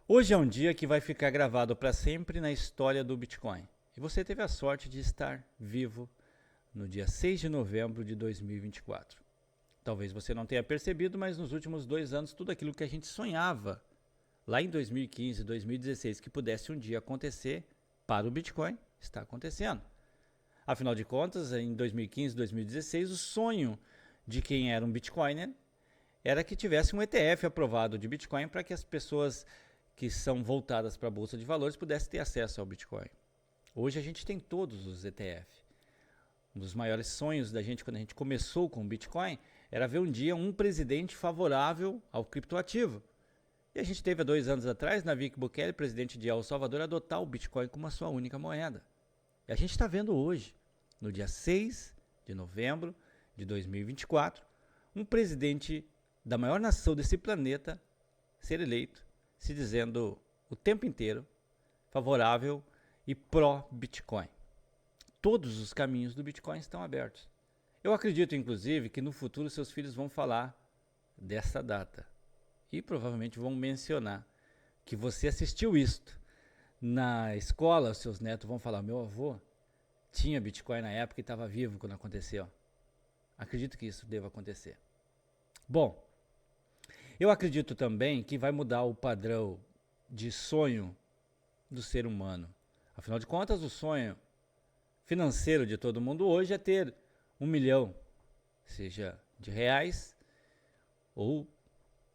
Hoje é um dia que vai ficar gravado para sempre na história do Bitcoin. E você teve a sorte de estar vivo no dia 6 de novembro de 2024. Talvez você não tenha percebido, mas nos últimos 2 anos, tudo aquilo que a gente sonhava lá em 2015, 2016, que pudesse um dia acontecer para o Bitcoin, está acontecendo. Afinal de contas, em 2015, 2016, o sonho de quem era um Bitcoiner era que tivesse um ETF aprovado de Bitcoin para que as pessoas que são voltadas para a Bolsa de Valores pudessem ter acesso ao Bitcoin. Hoje a gente tem todos os ETF. Um dos maiores sonhos da gente quando a gente começou com o Bitcoin era ver um dia um presidente favorável ao criptoativo. E a gente teve há 2 anos atrás, Nayib Bukele, presidente de El Salvador, adotar o Bitcoin como a sua única moeda. E a gente está vendo hoje, no dia 6 de novembro de 2024, um presidente da maior nação desse planeta ser eleito, se dizendo o tempo inteiro favorável e pró-Bitcoin. Todos os caminhos do Bitcoin estão abertos. Eu acredito, inclusive, que no futuro seus filhos vão falar dessa data e provavelmente vão mencionar que você assistiu isto na escola. Os seus netos vão falar: meu avô tinha Bitcoin na época e estava vivo quando aconteceu. Acredito que isso deva acontecer. Bom, eu acredito também que vai mudar o padrão de sonho do ser humano. Afinal de contas, o sonho financeiro de todo mundo hoje é ter 1 milhão, seja de reais ou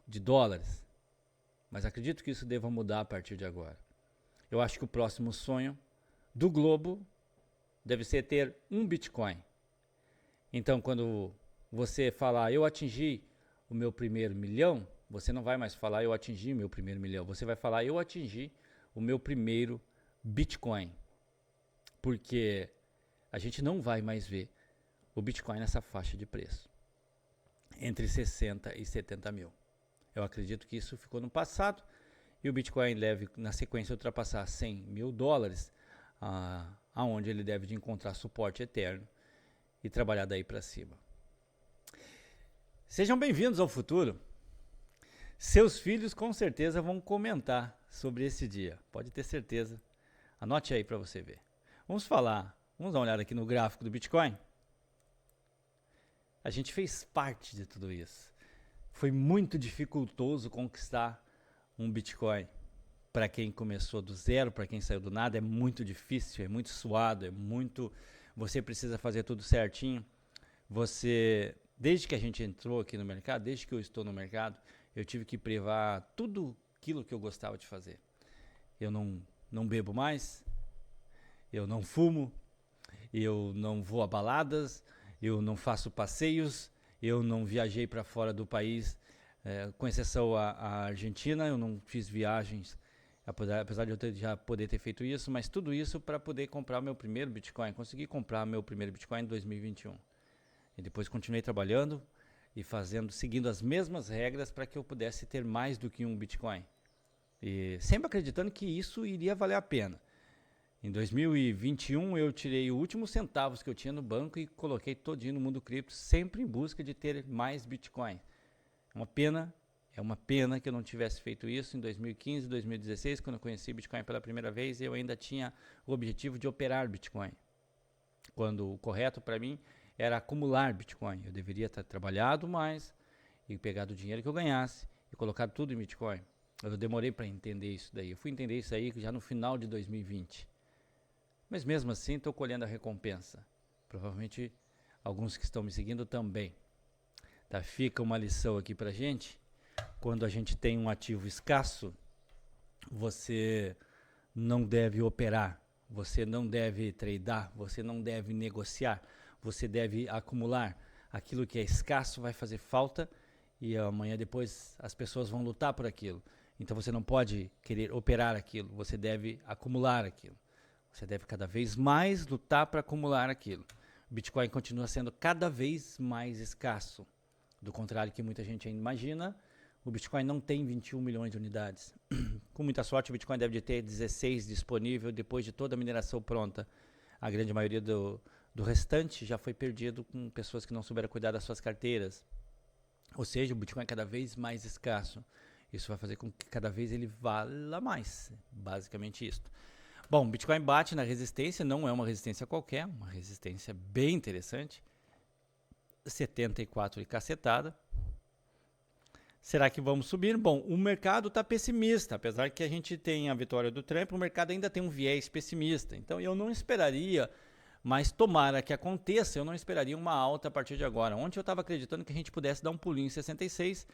de dólares. Mas acredito que isso deva mudar a partir de agora. Eu acho que o próximo sonho do globo deve ser ter um Bitcoin. Então, quando você falar eu atingi o meu primeiro milhão, você não vai mais falar eu atingi o meu primeiro milhão. Você vai falar eu atingi o meu primeiro Bitcoin. Porque a gente não vai mais ver o Bitcoin nessa faixa de preço, entre 60 e 70 mil. Eu acredito que isso ficou no passado e o Bitcoin deve, na sequência, ultrapassar 100 mil dólares, aonde ele deve de encontrar suporte eterno e trabalhar daí para cima. Sejam bem-vindos ao futuro. Seus filhos com certeza vão comentar sobre esse dia, pode ter certeza. Anote aí para você ver. Vamos dar uma olhada aqui no gráfico do Bitcoin. A gente fez parte de tudo isso. Foi muito dificultoso conquistar um Bitcoin. Para quem começou do zero, para quem saiu do nada, é muito difícil, é muito suado, você precisa fazer tudo certinho. Desde que a gente entrou aqui no mercado, desde que eu estou no mercado, eu tive que privar tudo aquilo que eu gostava de fazer. Eu não bebo mais, eu não fumo, eu não vou a baladas, eu não faço passeios, eu não viajei para fora do país, com exceção à Argentina, eu não fiz viagens, apesar de eu já poder ter feito isso, mas tudo isso para poder comprar meu primeiro Bitcoin. Consegui comprar meu primeiro Bitcoin em 2021. E depois continuei trabalhando e seguindo as mesmas regras para que eu pudesse ter mais do que um Bitcoin. E sempre acreditando que isso iria valer a pena. Em 2021 eu tirei o último centavos que eu tinha no banco e coloquei todinho no mundo cripto, sempre em busca de ter mais Bitcoin. É uma pena que eu não tivesse feito isso em 2015, 2016, quando eu conheci Bitcoin pela primeira vez. Eu ainda tinha o objetivo de operar Bitcoin, quando o correto para mim era acumular Bitcoin. Eu deveria ter trabalhado mais e pegado o dinheiro que eu ganhasse e colocado tudo em Bitcoin. Eu demorei para entender isso daí. Eu fui entender isso aí já no final de 2020. Mas mesmo assim estou colhendo a recompensa. Provavelmente alguns que estão me seguindo também. Tá? Fica uma lição aqui pra gente. Quando a gente tem um ativo escasso, você não deve operar, você não deve tradear, você não deve negociar, você deve acumular. Aquilo que é escasso vai fazer falta e amanhã depois as pessoas vão lutar por aquilo. Então você não pode querer operar aquilo, você deve acumular aquilo. Você deve cada vez mais lutar para acumular aquilo. O Bitcoin continua sendo cada vez mais escasso. Do contrário que muita gente ainda imagina, o Bitcoin não tem 21 milhões de unidades. Com muita sorte, o Bitcoin deve ter 16 disponível depois de toda a mineração pronta. A grande maioria do restante já foi perdido com pessoas que não souberam cuidar das suas carteiras. Ou seja, o Bitcoin é cada vez mais escasso. Isso vai fazer com que cada vez ele valha mais. Basicamente isso. Bom, o Bitcoin bate na resistência, não é uma resistência qualquer, uma resistência bem interessante. 74 e cacetada. Será que vamos subir? Bom, o mercado está pessimista, apesar que a gente tem a vitória do Trump, o mercado ainda tem um viés pessimista. Então eu não esperaria, mas tomara que aconteça, eu não esperaria uma alta a partir de agora. Ontem eu estava acreditando que a gente pudesse dar um pulinho em 66,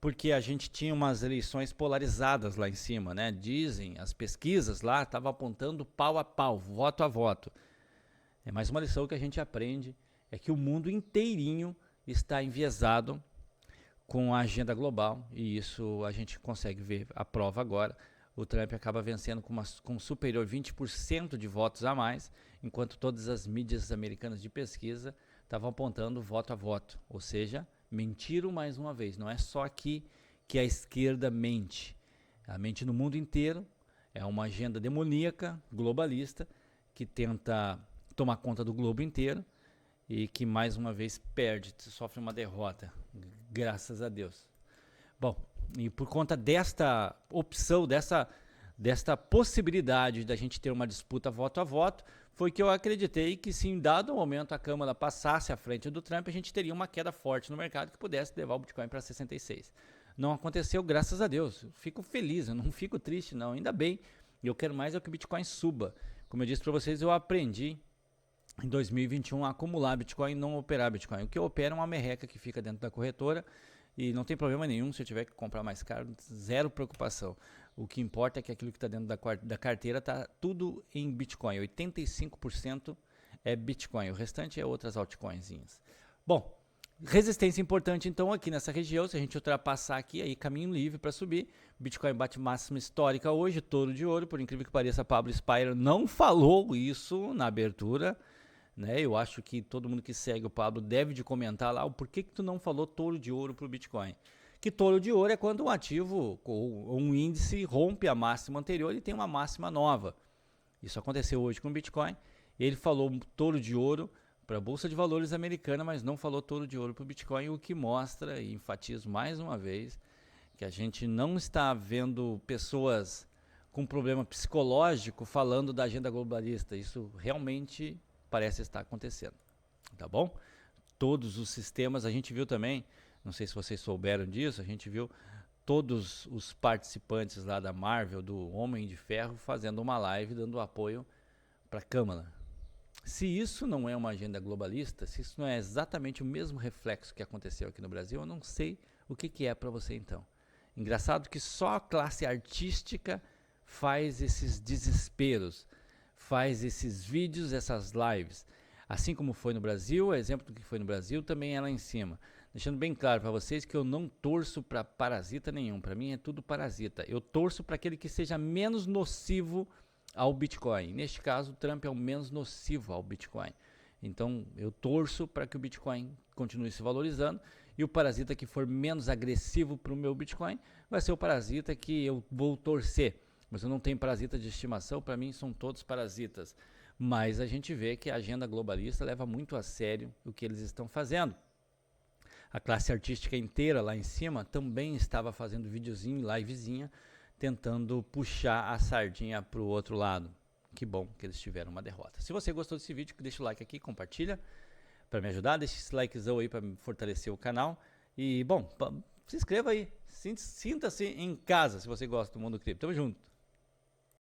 porque a gente tinha umas eleições polarizadas lá em cima, né? Dizem, as pesquisas lá estavam apontando pau a pau, voto a voto. É mais uma lição que a gente aprende, é que o mundo inteirinho está enviesado com a agenda global, e isso a gente consegue ver a prova agora. O Trump acaba vencendo com superior 20% de votos a mais, enquanto todas as mídias americanas de pesquisa estavam apontando voto a voto, ou seja, mentiram mais uma vez. Não é só aqui que a esquerda mente. Ela mente no mundo inteiro. É uma agenda demoníaca, globalista, que tenta tomar conta do globo inteiro e que mais uma vez perde, sofre uma derrota, graças a Deus. Bom, e por conta desta opção, desta possibilidade da gente ter uma disputa voto a voto, foi que eu acreditei que se em dado momento a Câmara passasse à frente do Trump, a gente teria uma queda forte no mercado que pudesse levar o Bitcoin para 66. Não aconteceu, graças a Deus. Eu fico feliz, eu não fico triste não, ainda bem. E eu quero mais é que o Bitcoin suba. Como eu disse para vocês, eu aprendi em 2021 a acumular Bitcoin e não operar Bitcoin. O que eu opero é uma merreca que fica dentro da corretora e não tem problema nenhum se eu tiver que comprar mais caro, zero preocupação. O que importa é que aquilo que está dentro da carteira está tudo em Bitcoin. 85% é Bitcoin, o restante é outras altcoinzinhas. Bom, resistência importante então aqui nessa região, se a gente ultrapassar aqui, aí caminho livre para subir. Bitcoin bate máxima histórica hoje, touro de ouro, por incrível que pareça, Pablo Spire não falou isso na abertura, né? Eu acho que todo mundo que segue o Pablo deve de comentar lá o porquê que tu não falou touro de ouro para o Bitcoin. Que touro de ouro é quando um ativo ou um índice rompe a máxima anterior e tem uma máxima nova. Isso aconteceu hoje com o Bitcoin. Ele falou touro de ouro para a Bolsa de Valores americana, mas não falou touro de ouro para o Bitcoin, o que mostra, e enfatizo mais uma vez, que a gente não está vendo pessoas com problema psicológico falando da agenda globalista. Isso realmente parece estar acontecendo, tá bom? Todos os sistemas, a gente viu também, não sei se vocês souberam disso, a gente viu todos os participantes lá da Marvel, do Homem de Ferro, fazendo uma live dando apoio para a Câmara. Se isso não é uma agenda globalista, se isso não é exatamente o mesmo reflexo que aconteceu aqui no Brasil, eu não sei o que é para você então. Engraçado que só a classe artística faz esses desesperos, faz esses vídeos, essas lives. Assim como foi no Brasil, o exemplo do que foi no Brasil também é lá em cima. Deixando bem claro para vocês que eu não torço para parasita nenhum, para mim é tudo parasita. Eu torço para aquele que seja menos nocivo ao Bitcoin. Neste caso, o Trump é o menos nocivo ao Bitcoin. Então, eu torço para que o Bitcoin continue se valorizando e o parasita que for menos agressivo para o meu Bitcoin vai ser o parasita que eu vou torcer. Mas eu não tenho parasita de estimação, para mim são todos parasitas. Mas a gente vê que a agenda globalista leva muito a sério o que eles estão fazendo. A classe artística inteira lá em cima também estava fazendo videozinho, livezinha, tentando puxar a sardinha para o outro lado. Que bom que eles tiveram uma derrota. Se você gostou desse vídeo, deixa o like aqui, compartilha para me ajudar, deixa esse likezão aí para fortalecer o canal. E, bom, se inscreva aí, sinta-se em casa se você gosta do mundo cripto. Tamo junto!